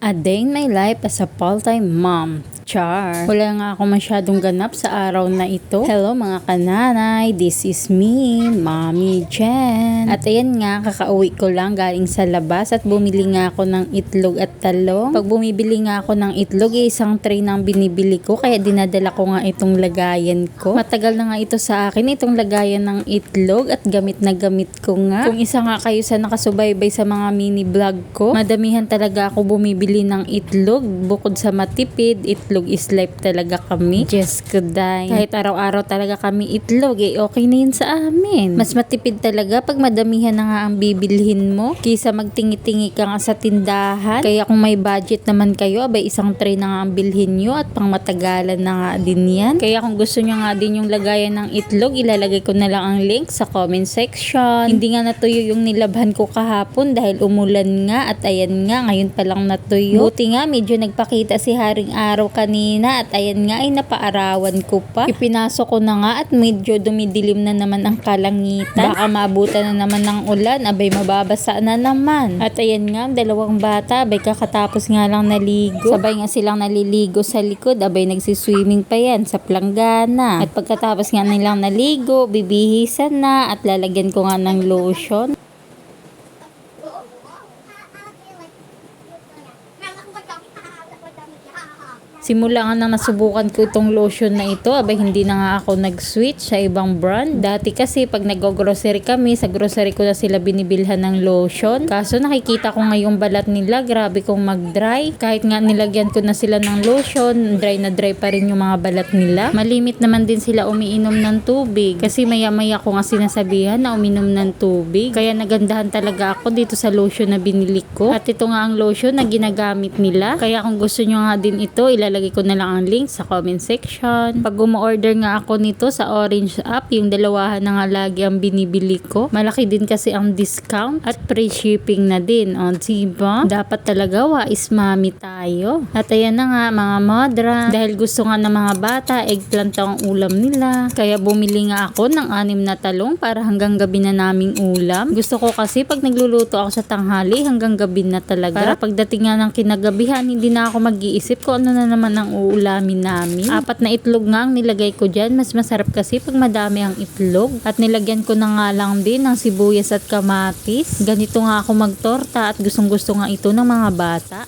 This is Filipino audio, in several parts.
A day in my life as a part-time mom. Char. Wala nga ako masyadong ganap sa araw na ito. Hello mga kananay, this is me, Mommy Jen. At ayan nga, kakauwi ko lang galing sa labas at bumili nga ako ng itlog at talong. Pag bumibili nga ako ng itlog, isang tray nang binibili ko, kaya dinadala ko nga itong lagayan ko. Matagal na nga ito sa akin, itong lagayan ng itlog, at gamit na gamit ko nga. Kung isa nga kayo sa nakasubaybay sa mga mini vlog ko, madamihan talaga ako bumibili ng itlog. Bukod sa matipid, itlog is life talaga kami. Just kuday. Kahit araw-araw talaga kami itlog, okay na yun sa amin. Mas matipid talaga pag madamihan na nga ang bibilhin mo, kaysa magtingi-tingi ka nga sa tindahan. Kaya kung may budget naman kayo, abay isang tray na nga ang bilhin nyo at pang matagalan na nga din yan. Kaya kung gusto nyo nga din yung lagayan ng itlog, ilalagay ko na lang ang link sa comment section. Hindi nga natuyo yung nilabhan ko kahapon dahil umulan nga, at ayan nga, ngayon pa lang natuyo. Buti nga medyo nagpakita si Haring Araw kanina, at ayan nga ay napaarawan ko pa. Ipinasok ko na nga at medyo dumidilim na naman ang kalangitan. Baka maabutan na naman ng ulan, abay mababasa na naman. At ayan nga, ang dalawang bata, abay kakatapos nga lang naligo. Sabay nga silang naliligo sa likod, abay nagsiswimming pa yan sa planggana. At pagkatapos nga nilang naligo, bibihisan na at lalagyan ko nga ng lotion. Simula nga nang nasubukan ko itong lotion na ito, abay hindi na nga ako nag-switch sa ibang brand. Dati kasi pag nag-grocery kami, sa grocery ko na sila binibilhan ng lotion. Kaso nakikita ko nga yung balat nila, grabe kong mag-dry. Kahit nga nilagyan ko na sila ng lotion, dry na dry pa rin yung mga balat nila. Malimit naman din sila umiinom ng tubig. Kasi maya-maya ko nga sinasabihan na uminom ng tubig. Kaya nagandahan talaga ako dito sa lotion na binili ko. At ito nga ang lotion na ginagamit nila. Kaya kung gusto nyo nga din ito, ilalagay ko na lang ang link sa comment section. Pag umu-order nga ako nito sa Orange app, yung dalawahan na nga lagi ang binibili ko. Malaki din kasi ang discount at free shipping na din. O, diba? Dapat talaga wais mami tayo. At ayan na nga mga madra, dahil gusto nga ng mga bata, eggplant ang ulam nila. Kaya bumili nga ako ng 6 na talong para hanggang gabi na naming ulam. Gusto ko kasi pag nagluluto ako sa tanghali, hanggang gabi na talaga. Para pagdating nga ng kinagabihan, hindi na ako mag-iisip kung ano na naman ang uulamin namin. 4 na itlog nga ang nilagay ko dyan. Mas masarap kasi pag madami ang itlog. At nilagyan ko na nga lang din ng sibuyas at kamatis. Ganito nga ako magtorta at gustong gusto nga ito ng mga bata.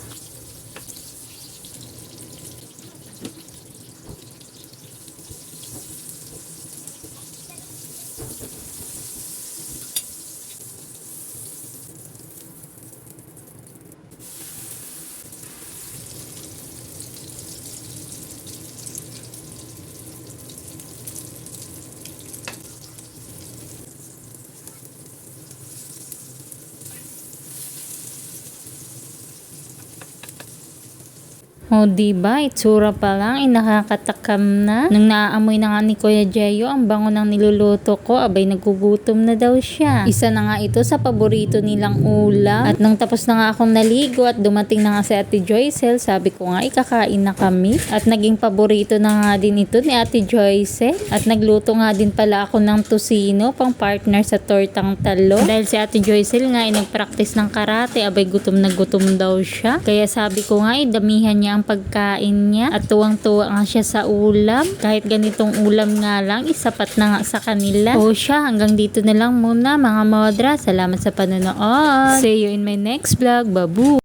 O diba, itsura pa lang, nakakatakam na. Nung naaamoy na nga ni Kuya Jeyo ang bango ng niluluto ko, abay nagugutom na daw siya. Isa na nga ito sa paborito nilang ulam. At nung tapos na nga akong naligo at dumating na nga si Ate Joycel, sabi ko nga ikakain na kami. At naging paborito na nga din ito ni Ate Joycel. At nagluto nga din pala ako ng tusino pang partner sa tortang talong. Dahil si Ate Joycel nga ay nagpractice ng karate, abay gutom na gutom daw siya. Kaya sabi ko nga damihan niya ang pagkain niya at tuwang-tuwa nga siya sa ulam. Kahit ganitong ulam nga lang, isapat na nga sa kanila. O siya, hanggang dito na lang muna mga modra. Salamat sa panonood. See you in my next vlog. Babu!